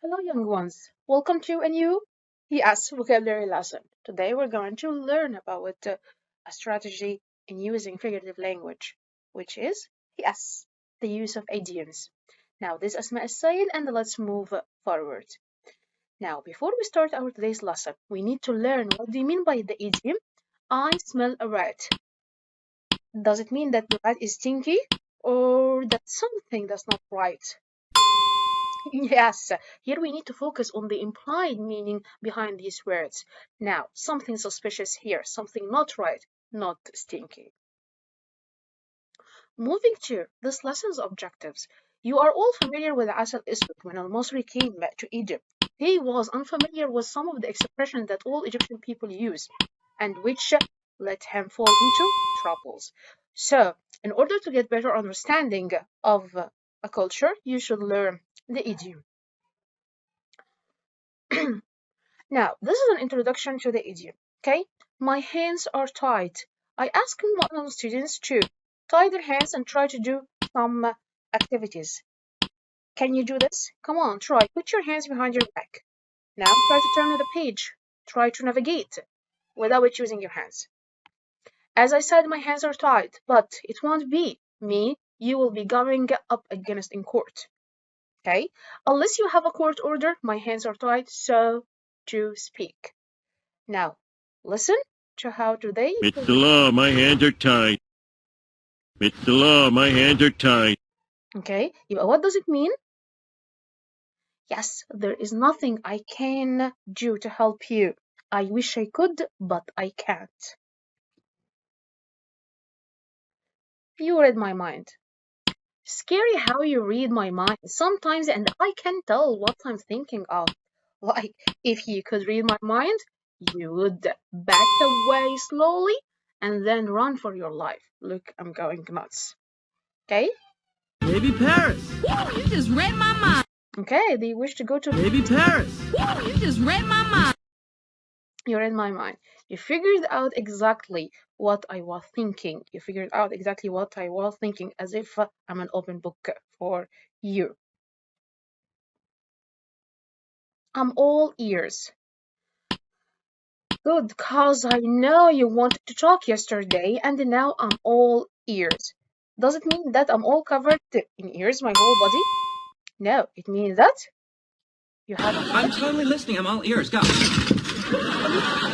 Hello, young ones. Welcome to a new vocabulary lesson. Today we're going to learn about a strategy in using figurative language, which is the use of idioms. Now, this is Asma Said, and let's move forward. Now, before we start our today's lesson, we need to learn what do you mean by the idiom? I smell a rat. Does it mean that the rat is stinky or that something that's not right? Yes, here we need to focus on the implied meaning behind these words. Now, something suspicious here, something not right, not stinky. Moving to this lesson's objectives. You are all familiar with Asad Iswad when al-Masri came back to Egypt. He was unfamiliar with some of the expressions that all Egyptian people use, and which let him fall into troubles. So, in order to get better understanding of a culture, you should learn the idiom. Now, this is an introduction to the idiom, okay? My hands are tied. I ask one of the students to tie their hands and try to do some activities. Can you do this? Come on, try. Put your hands behind your back. Now, try to turn the page. Try to navigate without using your hands. As I said, my hands are tied, but it won't be me. You will be going up against in court. Okay? Unless you have a court order, my hands are tied, so to speak. Now, listen to how do they. It's the law, my hands are tied. It's the law, my hands are tied. Okay, what does it mean? Yes, there is nothing I can do to help you. I wish I could, but I can't. You read my mind. Scary how you read my mind sometimes, and I can tell what I'm thinking of. Like, if you could read my mind, you would back away slowly and then run for your life. Look, I'm going nuts. Okay? Maybe Paris. Woo, you just read my mind. Okay, they wish to go to Maybe Paris. Woo, you just read my mind. You're in my mind. You figured out exactly what I was thinking. You figured out exactly what I was thinking as if I'm an open book for you. I'm all ears. Good, cause I know you wanted to talk yesterday and now I'm all ears. Does it mean that I'm all covered in ears, my whole body? No, it means that you have. I'm totally listening. I'm all ears. Go.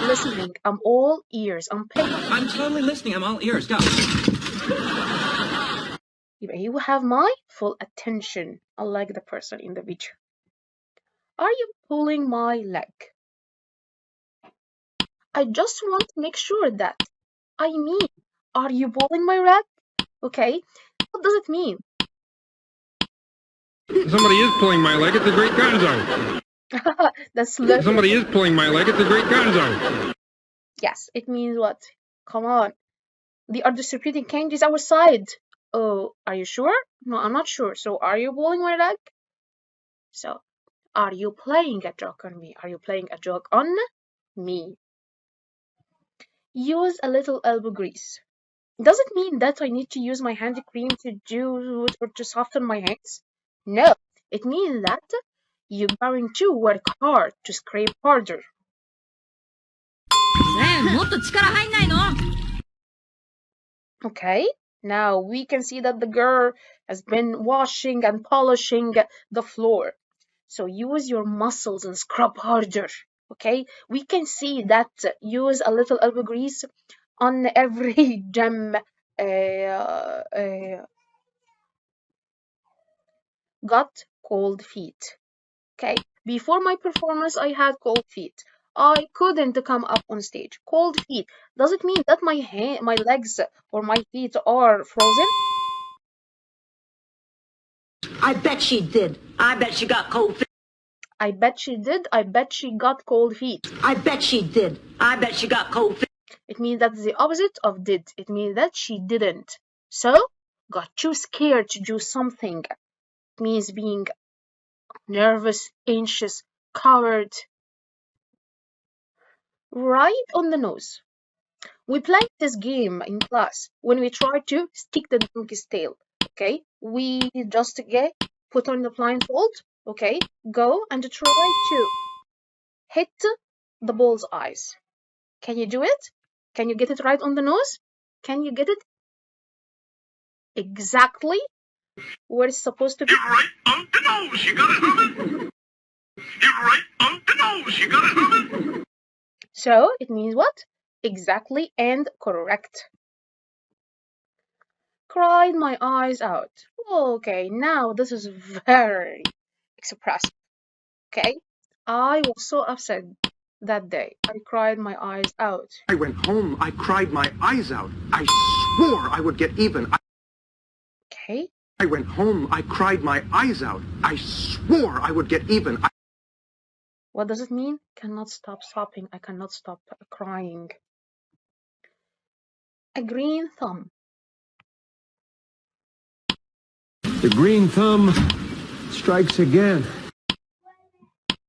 Listening. I'm all ears. I'm paying. I'm totally listening. I'm all ears. Go. You have my full attention, unlike the person in the picture. Are you pulling my leg? I just want to make sure that. I mean, are you pulling my leg? Okay, what does it mean? Somebody is pulling my leg. It's a great gonzo. That's literally. Somebody is pulling my leg. It's a great gonzo. Yes, it means what? Come on. They are distributing candies outside. Oh, are you sure? No, I'm not sure. So, are you pulling my leg? So, are you playing a joke on me? Are you playing a joke on me? Use a little elbow grease. Does it mean that I need to use my hand cream to do or to soften my hands? No, it means that you're going to work hard to scrape harder. Okay, now we can see that the girl has been washing and polishing the floor. So use your muscles and scrub harder. Okay, we can see that use a little elbow grease on every gem got cold feet. Okay, before my performance, I had cold feet. I couldn't come up on stage. Cold feet. Does it mean that my legs or my feet are frozen? I bet she did. I bet she got cold feet. I bet she did. I bet she got cold feet. I bet she did. I bet she got cold feet. It means that's the opposite of did. It means that she didn't. So, got too scared to do something. It means being nervous, anxious, coward. Right on the nose. We played this game in class when we tried to stick the donkey's tail. Okay, we just put on the blindfold. Okay, go and try to hit the bull's eyes. Can you do it? Can you get it right on the nose? Can you get it exactly where it's supposed to be? You're right on the nose. You got it, Herman. You're right on the nose. You got it, Herman. So it means what? Exactly and correct. Cried my eyes out. Okay, now this is very expressive. Okay, I was so upset that day. I cried my eyes out. I went home. I cried my eyes out. I swore I would get even. Okay, I went home. I cried my eyes out. I swore I would get even. what does it mean? Cannot stop sobbing. I cannot stop crying. A green thumb. The green thumb strikes again.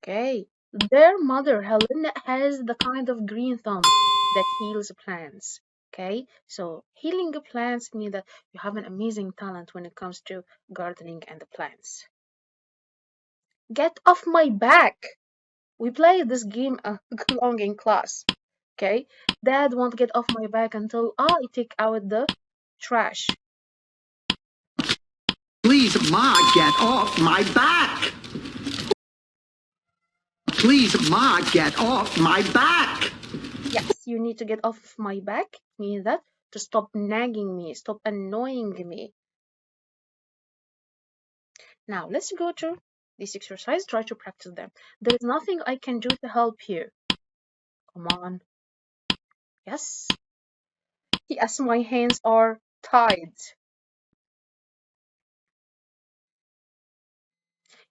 Okay, their mother, Helen, has the kind of green thumb that heals plants. Okay, so healing plants means that you have an amazing talent when it comes to gardening and the plants. Get off my back! We played this game along in class. Okay, Dad won't get off my back until I take out the trash. Please, Ma, get off my back. Please, Ma, get off my back. Yes, you need to get off my back. Means that to stop nagging me, stop annoying me. Now let's go to this exercise. Try to practice them. There is nothing I can do to help you. Come on. Yes. Yes, my hands are tied.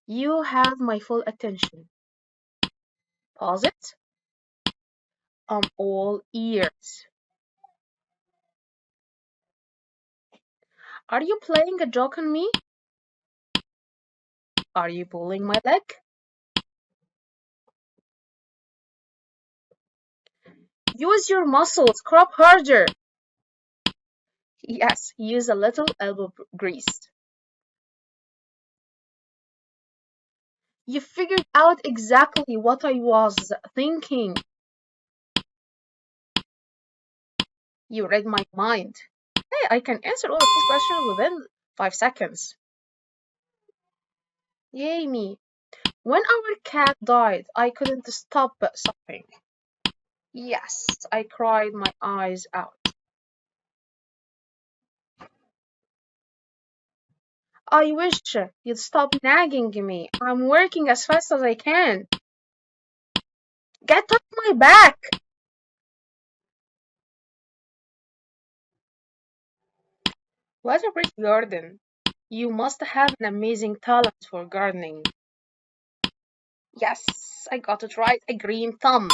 You have my full attention. Pause it. I'm all ears. Are you playing a joke on me? Are you pulling my leg? Use your muscles. Scrub harder. Yes, use a little elbow grease. You figured out exactly what I was thinking. You read my mind. Hey, I can answer all of these questions within 5 seconds. Yay me. When our cat died, I couldn't stop sobbing. Yes, I cried my eyes out. I wish you'd stop nagging me. I'm working as fast as I can. Get off my back! What a pretty garden. You must have an amazing talent for gardening. Yes, I got it right. A green thumb.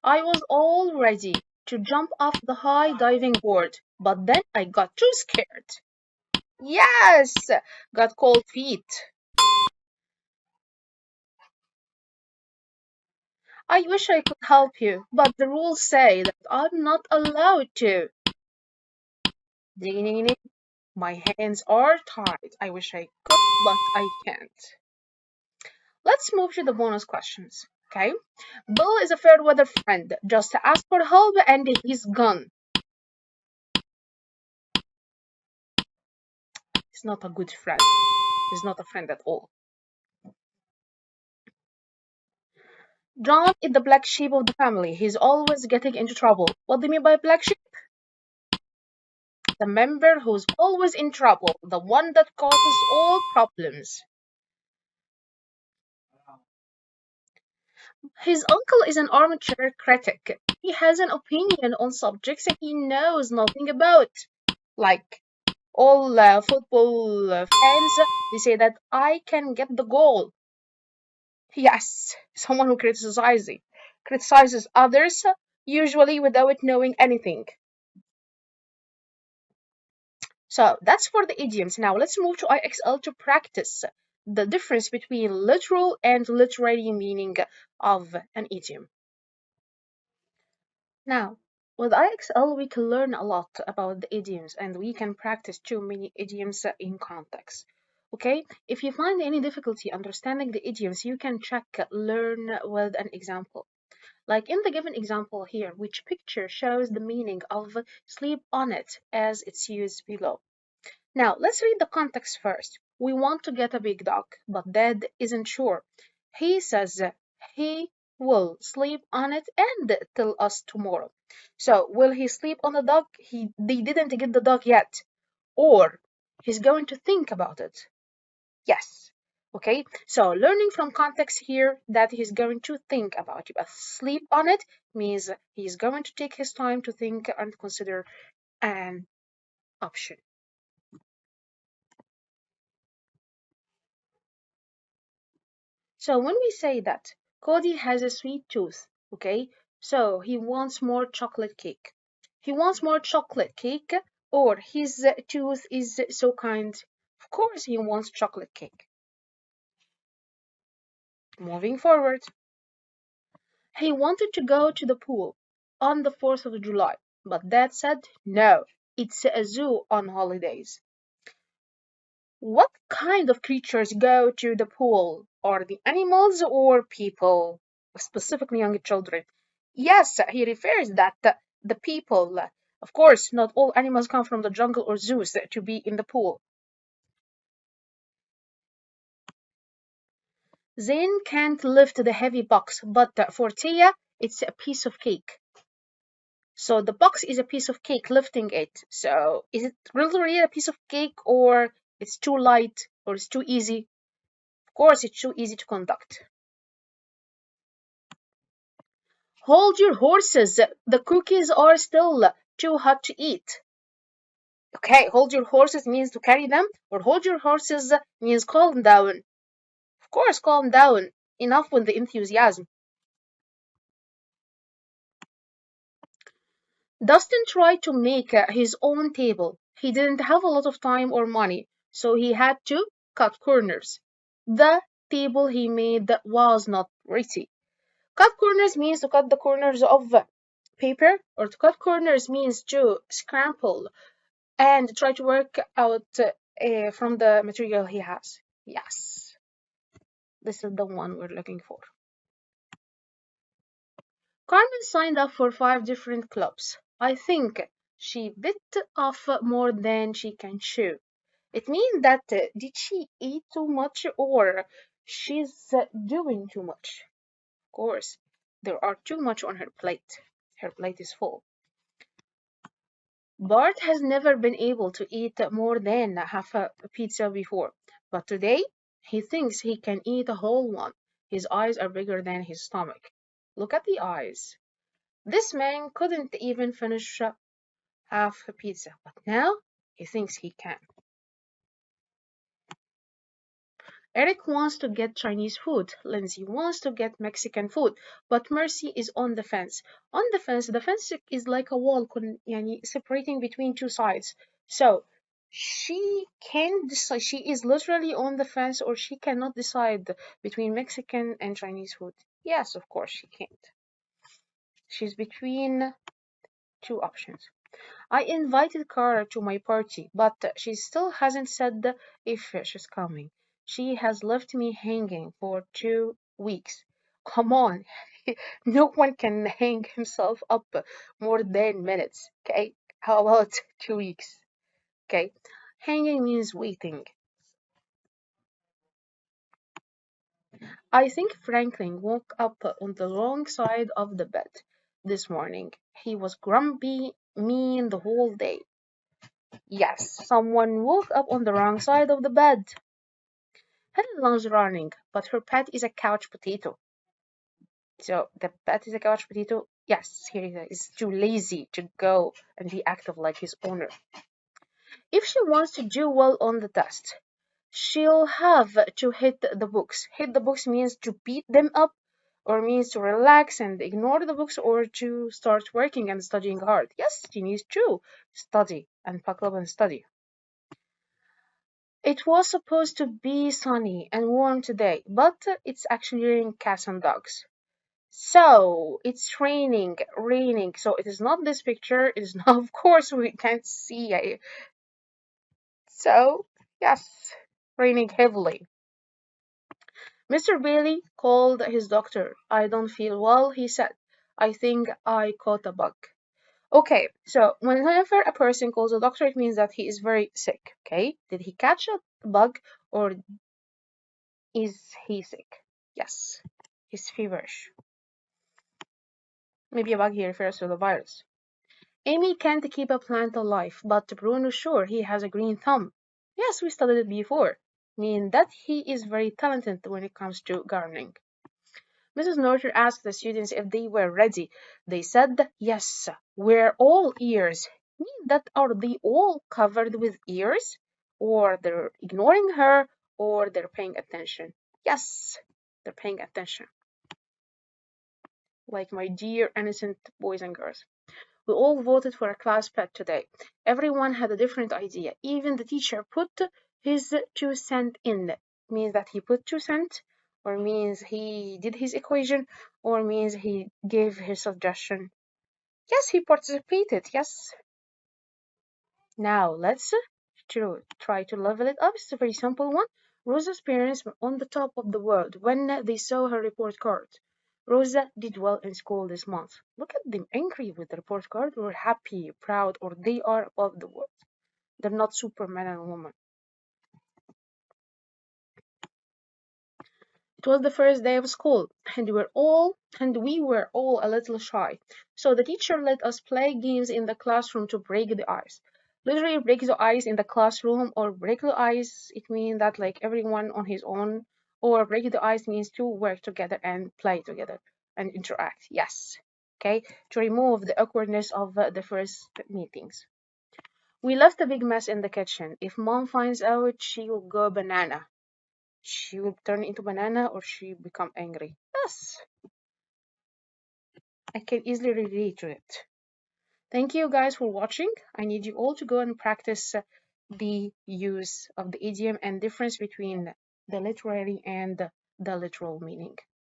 I was all ready to jump off the high diving board, but then I got too scared. Yes, got cold feet. I wish I could help you, but the rules say that I'm not allowed to. Ding, ding, ding. My hands are tied. I wish I could, but I can't. Let's move to the bonus questions. Okay? Bill is a fair weather friend. Just ask for help and he's gone. He's not a good friend. He's not a friend at all. John is the black sheep of the family. He's always getting into trouble. What do you mean by black sheep? The member who's always in trouble. The one that causes all problems. His uncle is an armchair critic. He has an opinion on subjects he knows nothing about. Like all football fans, they say that I can get the goal. Yes, someone who criticizes others, usually without knowing anything. So that's for the idioms. Now let's move to IXL to practice the difference between literal and literary meaning of an idiom. Now, With IXL, we can learn a lot about the idioms and we can practice too many idioms in context. Okay, if you find any difficulty understanding the idioms, you can check learn with an example. Like in the given example here, which picture shows the meaning of sleep on it as it's used below. Now, let's read the context first. We want to get a big dog, but Dad isn't sure. He says he will sleep on it and tell us tomorrow. So, will he sleep on the dog? They didn't get the dog yet. Or he's going to think about it. Yes. Okay, so learning from context here that he's going to think about it. But sleep on it means he's going to take his time to think and consider an option. So when we say that Cody has a sweet tooth, okay, so he wants more chocolate cake. He wants more chocolate cake, or his tooth is so kind. Of course, he wants chocolate cake. Moving forward, he wanted to go to the pool on the 4th of July, but Dad said no, it's a zoo on holidays. What kind of creatures go to the pool? Are the animals or people? Specifically young children. Yes, he refers that the people. Of course, not all animals come from the jungle or zoos to be in the pool. Zayn can't lift the heavy box, but for Tia, it's a piece of cake. So the box is a piece of cake lifting it. So is it really a piece of cake or it's too light or it's too easy? Of course, it's too easy to conduct. Hold your horses. The cookies are still too hot to eat. Okay, hold your horses means to carry them, or hold your horses means calm down. Of course, calm down. Enough with the enthusiasm. Dustin tried to make his own table. He didn't have a lot of time or money, so he had to cut corners. The table he made was not pretty. Cut corners means to cut the corners of paper, or to cut corners means to scramble and try to work out from the material he has. Yes, this is the one we're looking for. Carmen signed up for 5 different clubs. I think she bit off more than she can chew. It means that did she eat too much or she's doing too much? Of course, there are too much on her plate. Her plate is full. Bart has never been able to eat more than half a pizza before, but today he thinks he can eat a whole one. His eyes are bigger than his stomach. Look at the eyes. This man couldn't even finish half a pizza, but now he thinks he can. Eric wants to get Chinese food. Lindsay wants to get Mexican food. But Mercy is on the fence. On the fence, the fence is like a wall يعني separating between two sides. So she can decide. She is literally on the fence, or she cannot decide between Mexican and Chinese food. Yes, of course she can't. She's between two options. I invited Cara to my party, but she still hasn't said if she's coming. She has left me hanging for 2 weeks. Come on, no one can hang himself up more than minutes, okay? How about 2 weeks? Okay, hanging means waiting. I think Franklin woke up on the wrong side of the bed this morning. He was grumpy, mean the whole day. Yes, someone woke up on the wrong side of the bed. Helen loves running, but her pet is a couch potato. So the pet is a couch potato. Yes, he is too lazy to go and be active like his owner. If she wants to do well on the test, she'll have to hit the books. Hit the books means to beat them up, or means to relax and ignore the books, or to start working and studying hard. Yes, she needs to study and buckle up and study. It was supposed to be sunny and warm today, but it's actually raining cats and dogs. So it's raining. So it is not this picture. It is not, of course, we can't see it. So, yes, raining heavily. Mr. Bailey called his doctor. I don't feel well, he said. I think I caught a bug. Okay, so whenever a person calls a doctor, it means that he is very sick. Okay, did he catch a bug or is he sick? Yes, he's feverish. Maybe a bug here refers to the virus. Amy can't keep a plant alive, but Bruno's sure he has a green thumb. Yes, we studied it before. Mean that he is very talented when it comes to gardening. Mrs. Norton asked the students if they were ready. They said yes, we're all ears. Mean that are they all covered with ears? Or they're ignoring her, or they're paying attention? Yes, they're paying attention. Like my dear innocent boys and girls. We all voted for a class pet today. Everyone had a different idea. Even the teacher put his 2 cents in. Means that he put 2 cents, or means he did his equation, or means he gave his suggestion. Yes, he participated. Yes. Now let's try to level it up. It's a very simple one. Rosa's parents were on the top of the world when they saw her report card. Rosa did well in school this month. Look at them angry with the report card, or happy, proud, or they are above the world. They're not Superman and woman. It was the first day of school, and we were all a little shy. So the teacher let us play games in the classroom to break the ice. Literally break the ice in the classroom, or break the ice, it means that like everyone on his own, or break the ice means to work together and play together and interact. Yes. Okay, to remove the awkwardness of the first meetings. We left a big mess in the kitchen. If mom finds out, she will go banana. She will turn into banana or she become angry. Yes, I can easily relate to it. Thank you guys for watching. I need you all to go and practice the use of the idiom and difference between the literary and the literal meaning.